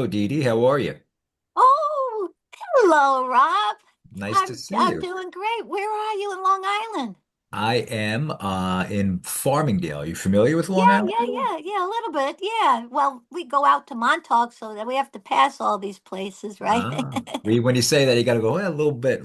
Hello, DiDi. How are you? Oh, hello, Rob. Nice to I'm see I'm you. doing great. Where are you in Long Island? I am in Farmingdale. Are you familiar with Yeah, Long Island yeah, at all? yeah, yeah, a little bit. Yeah. Well, we go out to Montauk so that we have to pass all these places, right? When you say that, you got to go a little bit,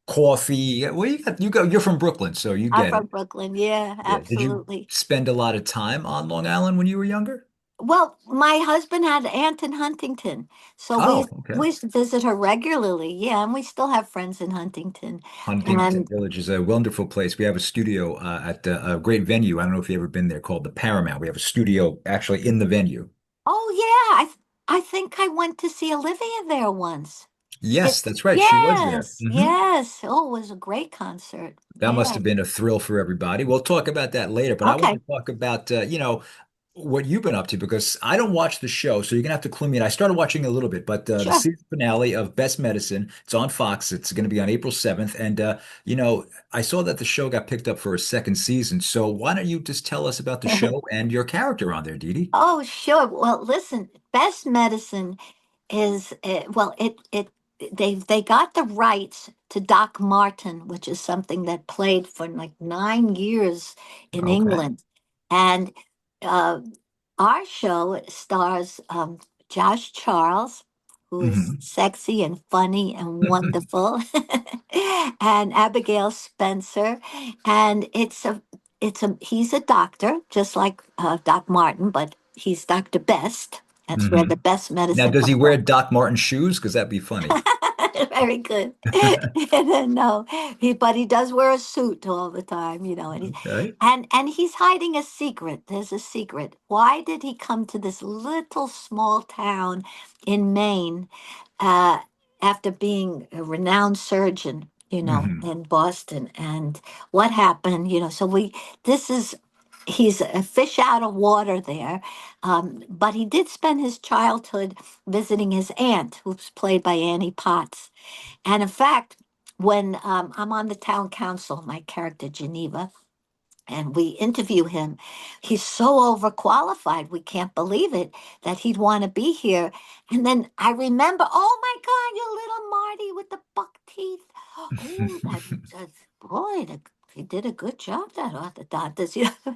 coffee. Well, you're from Brooklyn, so you I'm get it. from Brooklyn. Yeah, Yeah. Did you absolutely. spend a lot of time on Long Island when you were younger? Well, my husband had an aunt in Huntington, so we Oh, okay. we used to visit her regularly. Yeah, and we still have friends in Huntington. Huntington And Village is a wonderful place. We have a studio at a great venue. I don't know if you've ever been there called the Paramount. We have a studio actually in the venue. oh yeah, I think I went to see Olivia there once. Yes, that's right. She was there. Yes, yes. Oh, it was a great concert. That must Yeah. have been a thrill for everybody. We'll talk about that later, but I want to Okay, talk about what you've been up to because I don't watch the show, so you're gonna have to clue me in. I started watching a little bit, but the sure. season finale of Best Medicine, it's on Fox. It's going to be on April 7th, and I saw that the show got picked up for a second season. So why don't you just tell us about the show and your character on there, Dee Dee? Oh, sure. Well, listen, Best Medicine is well, it they got the rights to Doc Martin, which is something that played for like 9 years in Okay. England, and uh, our show stars Josh Charles, who is Hmm. sexy and funny and wonderful, and Abigail Spencer, and it's a he's a doctor just like Doc Martin, but he's Dr. Best. That's where Hmm. the best Now, medicine does he comes wear from. Doc Marten shoes? Because that'd be funny. Very good. No, but he does wear a suit all the time, and Okay. he's hiding a secret. There's a secret. Why did he come to this little small town in Maine uh, after being a renowned surgeon, Hmm. in Boston? And what happened? So this is he's a fish out of water there, but he did spend his childhood visiting his aunt, who's played by Annie Potts. And in fact, when I'm on the town council, my character Geneva, and we interview him, he's so overqualified. We can't believe it that he'd want to be here. And then I remember, oh my God, you little Marty with the buck teeth. Oh, that's boy, he did a good job, that orthodontist. I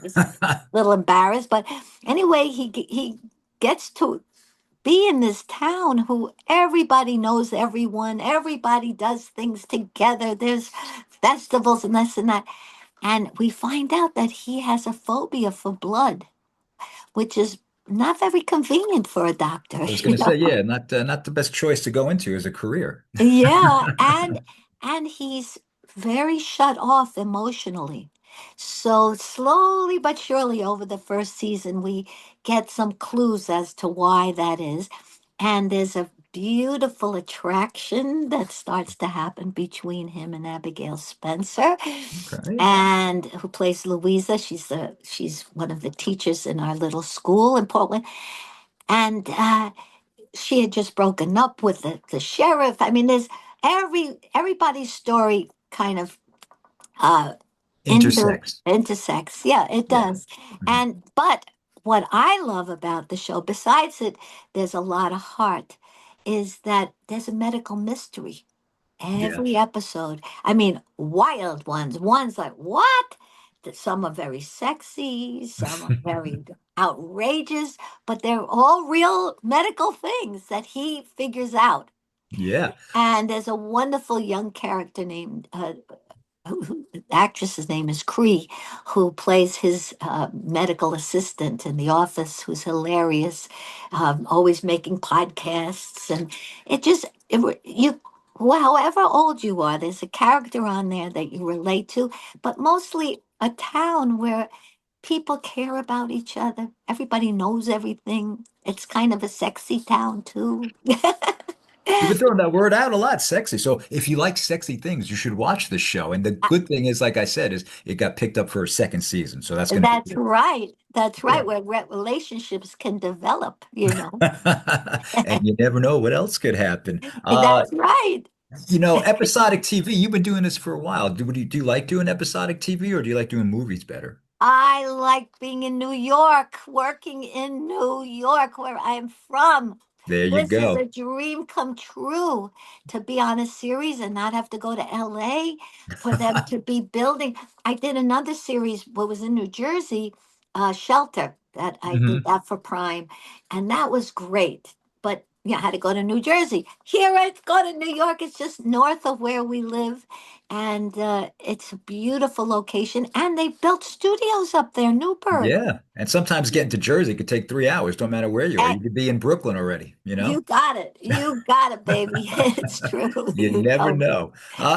was a little embarrassed, but anyway, he gets to be in this town who everybody knows everyone, everybody does things together. There's festivals and this and that. And we find out that he has a phobia for blood, which is not very convenient for a doctor, I was going to say, yeah, not the best choice to go into as a career. Yeah, and he's very shut off emotionally. So slowly but surely over the first season, we get some clues as to why that is. And there's a beautiful attraction that starts to happen between him and Abigail Spencer, Okay. and who plays Louisa. She's one of the teachers in our little school in Portland. And she had just broken up with the sheriff. I mean, there's everybody's story kind of uh Intersex. intersects. Yeah, it Yeah. does. Mhm. And but what I love about the show, besides it, there's a lot of heart, is that there's a medical mystery Yeah. every episode. I mean, wild ones. Ones like what? That some are very sexy, some are very outrageous, but they're all real medical things that he figures out. Yeah. And there's a wonderful young character named the actress's name is Cree, who plays his medical assistant in the office, who's hilarious, always making podcasts, and you. Well, however old you are, there's a character on there that you relate to, but mostly a town where people care about each other. Everybody knows everything. It's kind of a sexy town too. You've been throwing that word out a lot, sexy. So if you like sexy things, you should watch this show. And the good thing is, like I said, is it got picked up for a second season. So that's going to be That's good. right. That's Yeah. right. Where relationships can develop. And you never know what else could happen. That's right. Episodic TV, you've been doing this for a while. Do you like doing episodic TV or do you like doing movies better? I like being in New York, working in New York, where I'm from. There you This is a go. dream come true to be on a series and not have to go to LA for them to be building. I did another series, what was in New Jersey, Shelter, that I did Hmm. that for Prime, and that was great. But yeah, I had to go to New Jersey. Here I go to New York. It's just north of where we live, and it's a beautiful location. And they built studios up there, Newburgh. Yeah. And sometimes getting to Jersey could take 3 hours, don't matter where you are. Eh, You could be in Brooklyn already, you know? you got it. You got it, baby. It's true. You never Oh, know.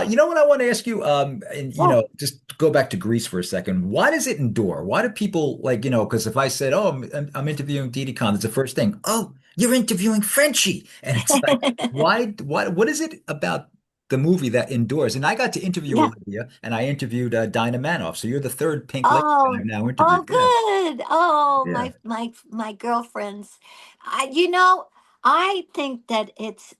You know what I want to ask you? And yeah. just go back to Greece for a second. Why does it endure? Why do people like, because if I said, "Oh, I'm interviewing DiDi Conn," it's the first thing. Oh, you're interviewing Frenchie, and it's like, why, what is it about the movie that endures? And I got to interview Yeah. Olivia, and I interviewed Dinah Manoff. So you're the third Pink Lady that I've Oh, now oh, interviewed. Yeah, good. Oh, yeah. my girlfriends. You know, I think that it's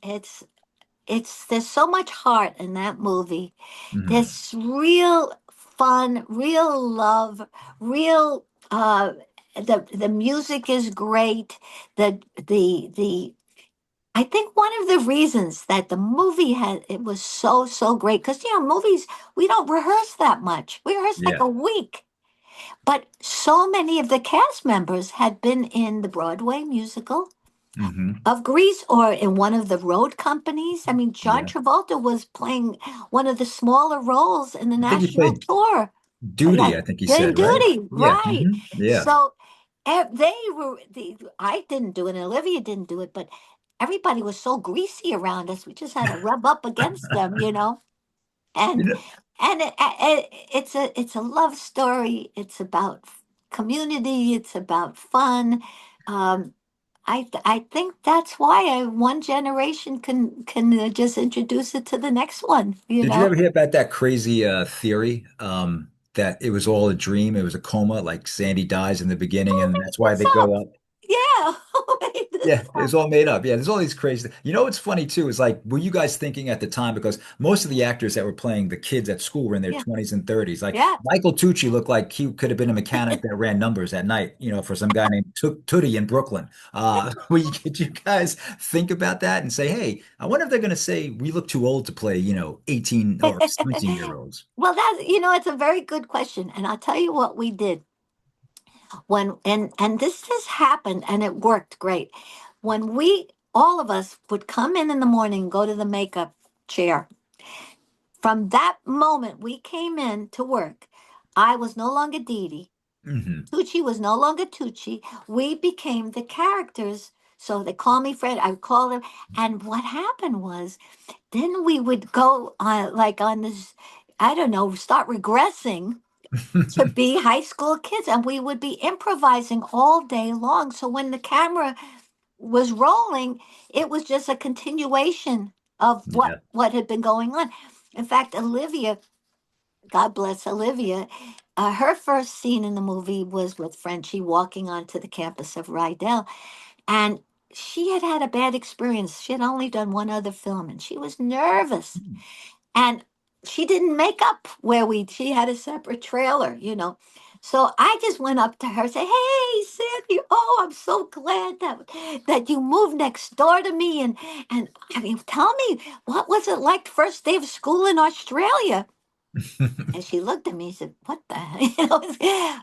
there's so much heart in that movie. Mhm. There's real fun, real love, real the music is great. The I think one of the reasons that the movie had it was so great because movies we don't rehearse that much. We rehearse like Yeah. a week. But so many of the cast members had been in the Broadway musical Hmm. of Grease or in one of the road companies. I mean, John Yeah. Travolta was playing one of the smaller roles in the I think he national played tour. Duty, Yeah, I think he in said, right? duty, Yeah. right. Hmm. Yeah. So they were I didn't do it, and Olivia didn't do it, but everybody was so greasy around us. We just had to rub up against them. You And know, it's a love story. It's about community. It's about fun. Um, I think that's why one generation can just introduce it to the next one. You did you ever know. hear about that crazy theory that it was all a dream? It was a coma, like Sandy dies in the beginning, Who and made that's why this they go up? up. Yeah, who made Yeah, this it was up? all made up. Yeah, there's all these crazy. You know what's funny too is like, were you guys thinking at the time? Because most of the actors that were playing the kids at school were in their Yeah, 20s and 30s. Like yeah. Michael Tucci looked like he could have been a mechanic that ran numbers at night, for some guy named Tootie in Brooklyn. Did you guys think about that and say, hey, I wonder if they're going to say we look too old to play, 18 or 17-year-olds? Well, it's a very good question, and I'll tell you what we did when and this has happened, and it worked great. When we all of us would come in the morning, go to the makeup chair. From that moment we came in to work, I was no longer Dee Dee. Hmm. Tucci was no longer Tucci. We became the characters. So they call me Fred. I would call them. And what happened was, then we would go like on this, I don't know, start regressing to be high school kids, and we would be improvising all day long. So when the camera was rolling, it was just a continuation of what Yeah. what had been going on. In fact, Olivia, God bless Olivia, her first scene in the movie was with Frenchie walking onto the campus of Rydell, and she had had a bad experience. She had only done one other film, and she was nervous, and she didn't make up where she had a separate trailer. So I just went up to her and said, "Hey, Sandy, oh, I'm so glad that you moved next door to me, and I mean, tell me, what was it like first day of school in Australia?" And she looked at me and said, "What the hell?"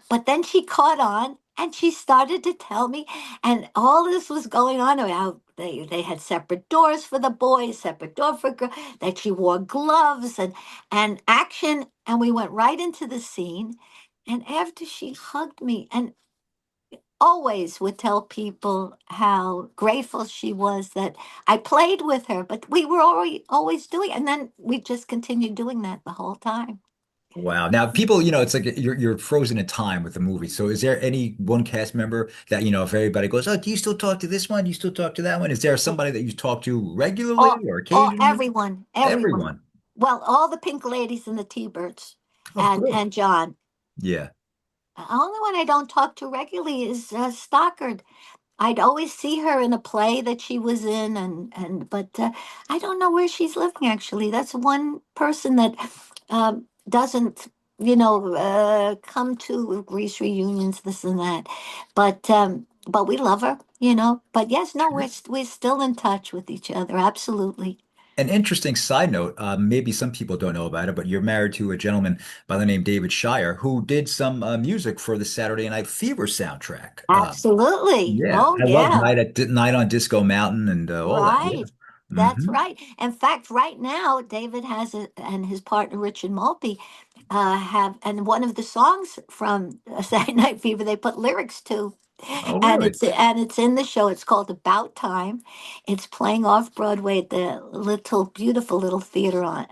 But then she caught on and she started to tell me, and all this was going on how they had separate doors for the boys, separate door for girls, that she wore gloves and action. And we went right into the scene. And after she hugged me and always would tell people how grateful she was that I played with her, but we were always doing it. And then we just continued doing that the whole time. Wow. Now, people, it's like you're frozen in time with the movie. So, is there any one cast member that, if everybody goes, "Oh, do you still talk to this one? Do you still talk to that one?" Is there somebody that you talk to regularly All, or all, occasionally? everyone. Everyone. Well, all the pink ladies and the T-birds, Oh, and good. John. Yeah. The only one I don't talk to regularly is Stockard. I'd always see her in a play that she was in, but I don't know where she's living actually. That's one person that doesn't. come to Greece reunions, this and that. But we love her, But yes, no, we're still in touch with each other. Absolutely. An interesting side note, maybe some people don't know about it, but you're married to a gentleman by the name David Shire, who did some music for the Saturday Night Fever soundtrack. Absolutely. Yeah, Oh, I love yeah. Night on Disco Mountain and all that. Yeah. Right. That's Hmm. right. In fact, right now, David and his partner Richard Maltby and one of the songs from Saturday Night Fever they put lyrics to, Oh, and really? it's in the show. It's called About Time. It's playing off Broadway at the beautiful little theater on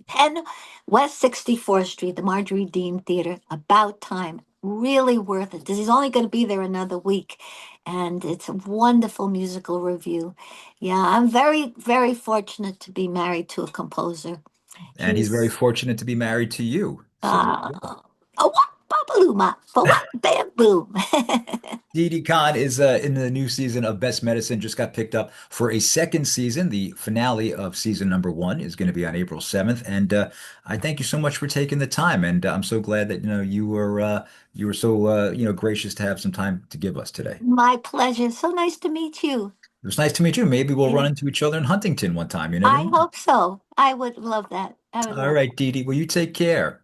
10 West 64th Street, the Marjorie Dean Theater. About Time. Really worth it. 'Cause he's only going to be there another week, and it's a wonderful musical review. Yeah, I'm very, very fortunate to be married to a composer. And he's very He's fortunate to be married to you. So there you go. a what babaluma for what bam boom. DiDi Conn is in the new season of Best Medicine, just got picked up for a second season. The finale of season number one is going to be on April 7th. And I thank you so much for taking the time. And I'm so glad that you were so gracious to have some time to give us today. My pleasure. So nice to meet you. It was nice to meet you. Maybe we'll run Yeah. into each other in Huntington one time. You never I know. hope so. I would love that. I would All love right, that. DiDi. Well, you take care.